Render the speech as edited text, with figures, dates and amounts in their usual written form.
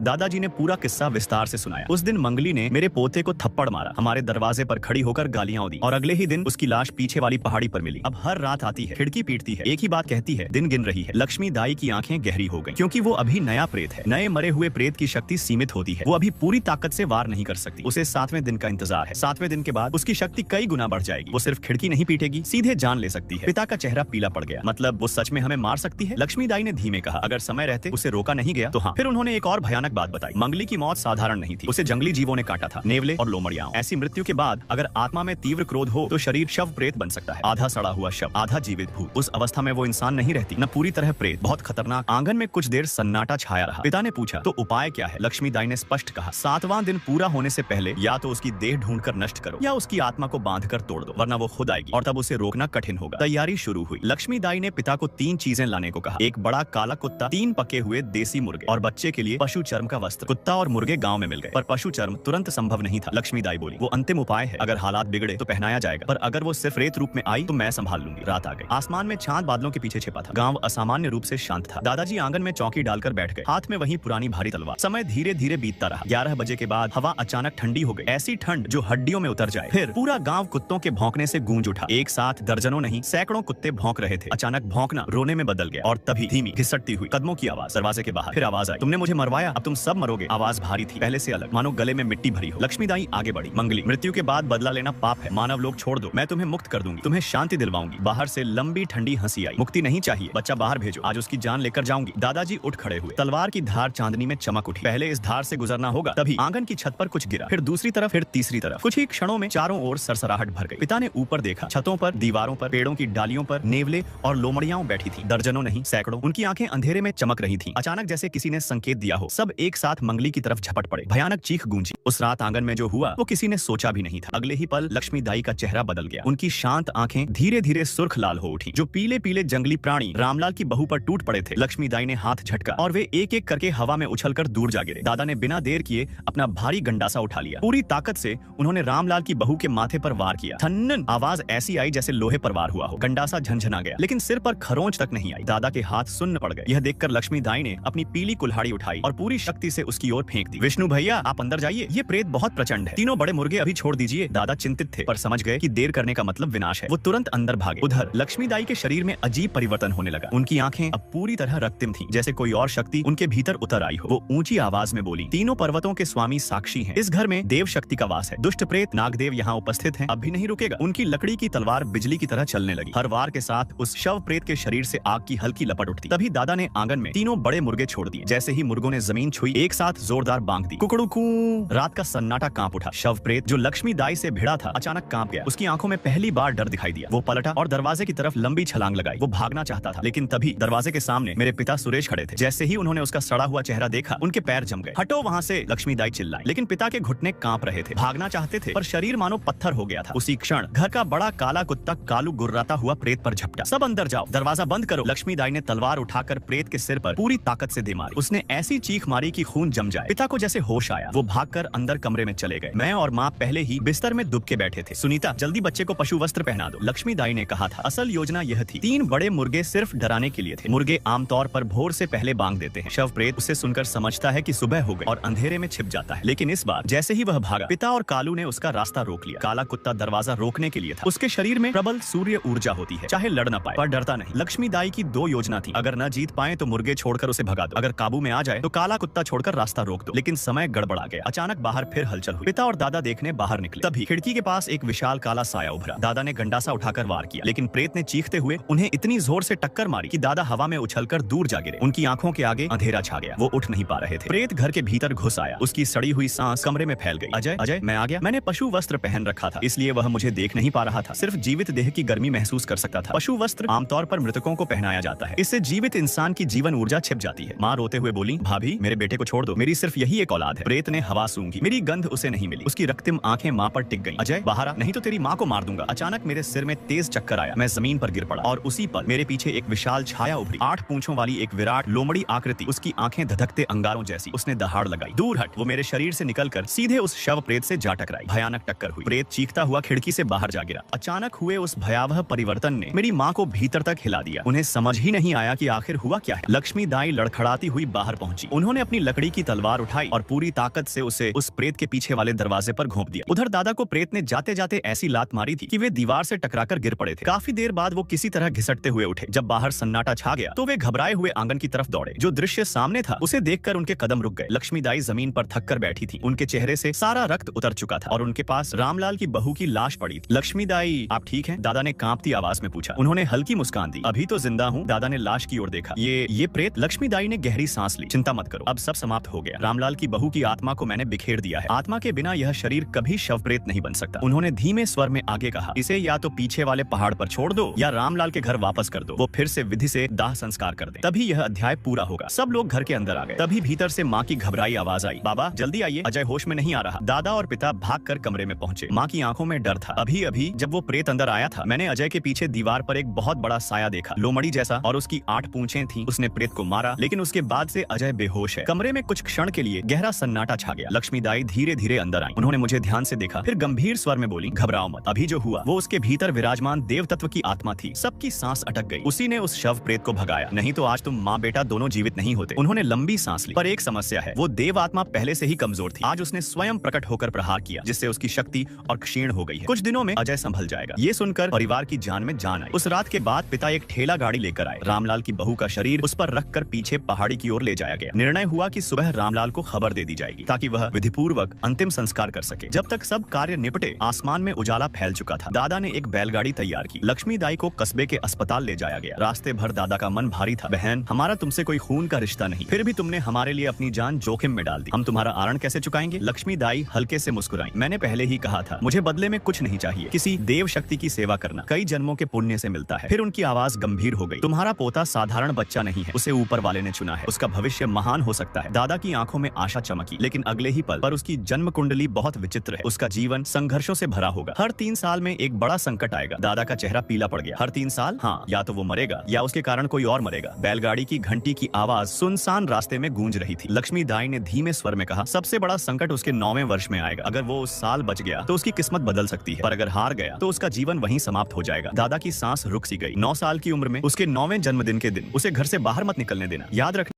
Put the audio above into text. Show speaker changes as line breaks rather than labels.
दादाजी ने पूरा किस्सा विस्तार से सुनाया। उस दिन मंगली ने मेरे पोते को थप्पड़ मारा, हमारे दरवाजे पर खड़ी होकर गालियां दी और अगले ही दिन उसकी लाश पीछे वाली पहाड़ी पर मिली। अब हर रात आती है, खिड़की पीटती है, एक ही बात कहती है, दिन गिन रही है। लक्ष्मी दाई की आंखें गहरी हो गई, क्योंकि वो अभी नया प्रेत है। नए मरे हुए प्रेत की शक्ति सीमित होती है, वो अभी पूरी ताकत से वार नहीं कर सकती। उसे 7वें दिन का इंतजार है। 7वें दिन के बाद उसकी शक्ति कई गुना बढ़ जाएगी। वो सिर्फ खिड़की नहीं पीटेगी, सीधे जान ले सकती है। पिता का चेहरा पीला पड़ गया। मतलब वो सच में हमें मार सकती है? लक्ष्मी दाई ने धीमे कहा। अगर समय रहते उसे रोका नहीं गया तो हाँ। फिर उन्होंने एक और भयानक बात बताई। मंगली की मौत साधारण नहीं थी, उसे जंगली जीवों ने काटा था, नेवले और लोमड़ियाओं। ऐसी मृत्यु के बाद अगर आत्मा में तीव्र क्रोध हो तो शरीर शव प्रेत बन सकता है। आधा सड़ा हुआ शव, आधा जीवित भूत। उस अवस्था में वो इंसान नहीं रहती, न पूरी तरह प्रेत। बहुत खतरनाक। आंगन में कुछ देर सन्नाटा छाया रहा। पिता ने पूछा, तो उपाय क्या है? लक्ष्मी दाई ने स्पष्ट कहा, 7वां दिन पूरा होने से पहले या तो उसकी देह ढूंढकर नष्ट करो या उसकी आत्मा को बांधकर तोड़ दो, वरना वो खुद आएगी और तब उसे रोकना कठिन होगा। तैयारी शुरू हुई। लक्ष्मी दाई ने पिता को 3 चीजें लाने को कहा। एक बड़ा काला कुत्ता, 3 पके हुए देसी मुर्गे और बच्चे के लिए पशु चर्म का वस्त्र। कुत्ता और मुर्गे गांव में मिल गए, पर पशु चर्म तुरंत संभव नहीं था। लक्ष्मी दाई बोली, वो अंतिम उपाय है। अगर हालात बिगड़े तो पहनाया जाएगा, पर अगर वो सिर्फ रेत रूप में आई तो मैं संभाल लूंगी। रात आ गई। आसमान में चांद बादलों के पीछे छिपा था। गांव असामान्य रूप से शांत था। दादाजी आंगन में चौकी डालकर बैठ गए, हाथ में वही पुरानी भारी तलवार। समय धीरे धीरे बीतता रहा। 11 बजे के बाद हवा अचानक ठंडी हो गई, ऐसी ठंड जो हड्डियों में उतर जाए। फिर पूरा गांव कुत्तों के भौंकने से गूंज उठा। एक साथ दर्जनों नहीं, सैकड़ों कुत्ते भौंक रहे थे। अचानक भौंकना रोने में बदल गया और तभी धीमी घिसटती हुई कदमों की आवाज दरवाजे के बाहर। फिर आवाज आई, तुमने मुझे मरवाया, अब तुम सब मरोगे। आवाज भारी थी, पहले से अलग, मानो गले में मिट्टी भरी हो। लक्ष्मी दाई आगे बढ़ी। मंगली, मृत्यु के बाद बदला लेना पाप है। मानव लोग छोड़ दो, मैं तुम्हें मुक्त कर दूंगी, तुम्हें शांति दिलवाऊंगी। बाहर से लंबी ठंडी हंसी आई। मुक्ति नहीं चाहिए, बच्चा बाहर भेजो, आज उसकी जान लेकर जाऊंगी। दादाजी उठ खड़े हुए। तलवार की धार चांदनी में चमक उठी। पहले इस धार से गुजरना होगा। तभी आंगन की छत पर कुछ गिरा, फिर दूसरी तरफ, फिर तीसरी तरफ। कुछ ही क्षणों में चारों ओर सरसराहट भर गई। पिता ने ऊपर देखा। छतों पर, दीवारों पर, पेड़ों की डालियों पर नेवले और लोमड़ियाओं बैठी थी। दर्जनों नहीं, सैकड़ों। उनकी आंखें अंधेरे में चमक रही थीं। अचानक जैसे किसी ने संकेत दिया हो, सब एक साथ मंगली की तरफ झपट पड़े। भयानक चीख गूंजी। उस रात आंगन में जो हुआ वो किसी ने सोचा भी नहीं था। अगले ही पल लक्ष्मी दाई का चेहरा बदल गया। उनकी शांत आंखें धीरे धीरे सुर्ख लाल हो उठी। जो पीले पीले जंगली प्राणी रामलाल की बहू पर टूट पड़े थे, लक्ष्मी दाई ने हाथ झटका और वे एक एक करके हवा में उछलकर दूर जा गिरे। दादा ने बिना देर किए अपना भारी गंडासा उठा लिया। पूरी ताकत से उन्होंने रामलाल की बहू के माथे पर वार किया। थन्नन आवाज ऐसी आई जैसे लोहे पर वार हुआ हो। गंडासा झनझना गया, लेकिन सिर पर खरोंच तक नहीं आई। दादा के हाथ सुन्न पड़ गए। यह देखकर लक्ष्मी दाई ने अपनी पीली कुल्हाड़ी उठाई और पूरी शक्ति से उसकी ओर फेंक दी। विष्णु भैया, आप अंदर जाइए, ये प्रेत बहुत प्रचंड है। तीनों बड़े मुर्गे अभी छोड़ दीजिए। दादा चिंतित थे, पर समझ गए कि देर करने का मतलब विनाश है। वो तुरंत अंदर भागे। उधर लक्ष्मी दाई के शरीर में अजीब परिवर्तन होने लगा। उनकी आंखें अब पूरी तरह रक्तिम थीं, जैसे कोई और शक्ति उनके भीतर उतर आई हो। वो ऊंची आवाज में बोली, तीनों पर्वतों के स्वामी साक्षी हैं। इस घर में देव शक्ति का वास है। दुष्ट प्रेत नागदेव यहाँ उपस्थित हैं, अब भी नहीं रुकेगा। उनकी लकड़ी की तलवार बिजली की तरह चलने लगी। हर वार के साथ उस शव प्रेत के शरीर से आग की हल्की लपट उठती। तभी दादा ने आंगन में तीनों बड़े मुर्गे छोड़ दिए। जैसे ही मुर्गों ने जमीन छुई, एक साथ जोरदार बांग दी। कुकड़ू-कू। रात का सन्नाटा कांप उठा। शव प्रेत जो लक्ष्मी दाई से भिड़ा था, अचानक कांप गया। उसकी आंखों में पहली बार डर दिखाई दिया। वो पलटा और दरवाजे की तरफ लंबी छलांग लगाई। वो भागना चाहता था, लेकिन तभी दरवाजे के सामने मेरे पिता सुरेश खड़े थे। जैसे ही उन्होंने उसका सड़ा हुआ चेहरा देखा, उनके पैर जम गए। हटो वहाँ से, लक्ष्मी दाई चिल्लाई। लेकिन पिता के घुटने कांप रहे थे। भागना चाहते थे, पर शरीर मानो पत्थर हो गया था। उसी क्षण घर का बड़ा काला कुत्ता कालू गुर्राता हुआ प्रेत पर झपटा। सब अंदर जाओ, दरवाजा बंद करो। लक्ष्मी दाई ने तलवार उठाकर प्रेत के सिर पर पूरी ताकत से दे मारी। उसने ऐसी चीख मारी कि खून जम जाए। पिता को जैसे होश आया। वो भागकर अंदर कमरे में चले गए। मैं और माँ पहले ही बिस्तर में दुबके बैठे थे। सुनीता, जल्दी बच्चे को पशु वस्त्र पहना दो, लक्ष्मी दाई ने कहा था। असल योजना यह थी। 3 बड़े मुर्गे सिर्फ डराने के लिए थे। मुर्गे आमतौर पर भोर से पहले बांग देते हैं। शव प्रेत उसे सुनकर समझता है कि सुबह हो गई और अंधेरे में छिप जाता है। लेकिन इस बार जैसे ही वह भागा, पिता और कालू ने उसका रास्ता रोक लिया। काला कुत्ता दरवाजा रोकने के लिए था। उसके शरीर में प्रबल सूर्य ऊर्जा होती है, चाहे लड़ न पाए पर डरता नहीं। लक्ष्मी दाई की 2 योजना थी। अगर न जीत पाए तो मुर्गे छोड़कर उसे भगा दो, अगर काबू में आ जाए तो काला कुत्ता छोड़कर रास्ता रोक दो। लेकिन समय गड़बड़ा गया। अचानक बाहर फिर हलचल हुई। पिता और दादा देखने बाहर निकले। तभी खिड़की के पास एक विशाल काला साया उभरा। दादा ने गंडासा उठाकर वार किया, लेकिन प्रेत ने चीखते हुए उन्हें इतनी जोर से टक्कर मारी कि दादा हवा में उछलकर दूर जा गिरे। उनकी आंखों के आगे अंधेरा छा गया। वो उठ नहीं पा रहे थे। प्रेत घर के भीतर घुस आया। उसकी सड़ी हुई सांस कमरे में फैल गई। अजय, अजय, मैं आ गया। मैंने पशु वस्त्र पहन रखा था, इसलिए वह मुझे देख नहीं पा रहा था। सिर्फ जीवित देह की गर्मी महसूस कर सकता था। पशु वस्त्र आमतौर पर मृतकों को पहनाया जाता है। इससे जीवित इंसान की जीवन ऊर्जा छिप जाती है। माँ रोते हुए बोली, भाभी, मेरे बेटे को छोड़ दो, मेरी सिर्फ यही एक औलाद है। प्रेत ने हवा सूंघी। मेरी गंध उसे नहीं मिली। उसकी रक्तिम आंखें माँ पर टिक गईं। अजय, बाहर आ, नहीं तो तेरी माँ को मार दूंगा। अचानक मेरे सिर में तेज चक्कर आया। मैं जमीन पर गिर पड़ा और उसी पल मेरे पीछे एक विशाल छाया उभरी। 8 पूंछों वाली एक विराट लोमड़ी आकृति, उसकी आंखें धधकते अंगारों जैसी। उसने दहाड़ लगाई, दूर हट। वो मेरे शरीर से निकलकर सीधे उस शव प्रेत से जा टकराई। भयानक टक्कर हुई। प्रेत चीखता हुआ खिड़की से बाहर जा गिरा। अचानक हुए उस भयावह परिवर्तन ने मेरी माँ को भीतर तक हिला दिया। उन्हें समझ ही नहीं आया कि आखिर हुआ क्या है। लक्ष्मी दाई लड़खड़ाती हुई बाहर पहुंची। उन्होंने अपनी अपनी लकड़ी की तलवार उठाई और पूरी ताकत से उसे उस प्रेत के पीछे वाले दरवाजे पर घोंप दिया। उधर दादा को प्रेत ने जाते जाते ऐसी लात मारी थी कि वे दीवार से टकराकर गिर पड़े थे। काफी देर बाद वो किसी तरह घिसटते हुए उठे। जब बाहर सन्नाटा छा गया तो वे घबराए हुए आंगन की तरफ दौड़े। जो दृश्य सामने था उसे देखकर उनके कदम रुक गए। लक्ष्मीदाई जमीन पर थक कर बैठी थी। उनके चेहरे से सारा रक्त उतर चुका था और उनके पास रामलाल की बहू की लाश पड़ी थी। लक्ष्मीदाई, आप ठीक हैं? दादा ने कांपती आवाज में पूछा। उन्होंने हल्की मुस्कान दी। अभी तो जिंदा हूँ। दादा ने लाश की ओर देखा। ये प्रेत? लक्ष्मीदाई ने गहरी सांस ली। चिंता मत करो, अब सब समाप्त हो गया। रामलाल की बहू की आत्मा को मैंने बिखेर दिया है। आत्मा के बिना यह शरीर कभी शव प्रेत नहीं बन सकता। उन्होंने धीमे स्वर में आगे कहा, इसे या तो पीछे वाले पहाड़ पर छोड़ दो या रामलाल के घर वापस कर दो। वो फिर से विधि से दाह संस्कार कर दे, तभी यह अध्याय पूरा होगा। सब लोग घर के अंदर आ गए। तभी भीतर से माँ की घबराई आवाज आई, बाबा जल्दी आइए, अजय होश में नहीं आ रहा। दादा और पिता भागकर कमरे में पहुंचे। माँ की आंखों में डर था। अभी अभी जब वो प्रेत अंदर आया था, मैंने अजय के पीछे दीवार पर एक बहुत बड़ा साया देखा, लोमड़ी जैसा, और उसकी 8 पूंछें थीं। उसने प्रेत को मारा, लेकिन उसके बाद से अजय बेहोश है। कमरे में कुछ क्षण के लिए गहरा सन्नाटा छा गया। लक्ष्मीदाई धीरे धीरे अंदर आई। उन्होंने मुझे ध्यान से देखा, फिर गंभीर स्वर में बोली, घबराओ मत। अभी जो हुआ वो उसके भीतर विराजमान देव तत्व की आत्मा थी। सबकी सांस अटक गई। उसी ने उस शव प्रेत को भगाया, नहीं तो आज तुम माँ बेटा दोनों जीवित नहीं होते। उन्होंने लंबी सांस ली। पर एक समस्या है, वो देव आत्मा पहले से ही कमजोर थी। आज उसने स्वयं प्रकट होकर प्रहार किया, जिससे उसकी शक्ति और क्षीण हो गई है। कुछ दिनों में अजय संभल जाएगा। ये सुनकर परिवार की जान में जान आई। उस रात के बाद पिता एक ठेला गाड़ी लेकर आए। रामलाल की बहू का शरीर उस पर रखकर पीछे पहाड़ी की ओर ले जाया गया। निर्णय हुआ कि सुबह रामलाल को खबर दे दी जाएगी, ताकि वह विधिपूर्वक अंतिम संस्कार कर सके। जब तक सब कार्य निपटे, आसमान में उजाला फैल चुका था। दादा ने एक बैलगाड़ी तैयार की। लक्ष्मीदाई को कस्बे के अस्पताल ले जाया गया। रास्ते भर दादा का मन भारी था। बहन, हमारा तुमसे कोई खून का रिश्ता नहीं, फिर भी तुमने हमारे लिए अपनी जान जोखिम में डाल दी। हम तुम्हारा आरण कैसे चुकाएंगे? लक्ष्मीदाई हल्के से मुस्कुराई। मैंने पहले ही कहा था, मुझे बदले में कुछ नहीं चाहिए। किसी देव शक्ति की सेवा करना कई जन्मों के पुण्य से मिलता है। फिर उनकी आवाज गंभीर हो गई। तुम्हारा पोता साधारण बच्चा नहीं है, उसे ऊपर वाले ने चुना है। उसका भविष्य महान हो सकता है। दादा की आंखों में आशा चमकी, लेकिन अगले ही पल पर उसकी जन्म कुंडली बहुत विचित्र है। उसका जीवन संघर्षों से भरा होगा। हर 3 साल में एक बड़ा संकट आएगा। दादा का चेहरा पीला पड़ गया। हर 3 साल? हाँ, या तो वो मरेगा या उसके कारण कोई और मरेगा। बैलगाड़ी की घंटी की आवाज सुनसान रास्ते में गूंज रही थी। लक्ष्मीदाई ने धीमे स्वर में कहा, सबसे बड़ा संकट उसके 9वें वर्ष में आएगा। अगर वो उस साल बच गया तो उसकी किस्मत बदल सकती है, पर अगर हार गया तो उसका जीवन वहीं समाप्त हो जाएगा। दादा की सांस रुक सी गई। 9 साल की उम्र में उसके 9वें जन्मदिन के दिन उसे घर से बाहर मत निकलने देना। याद रखना।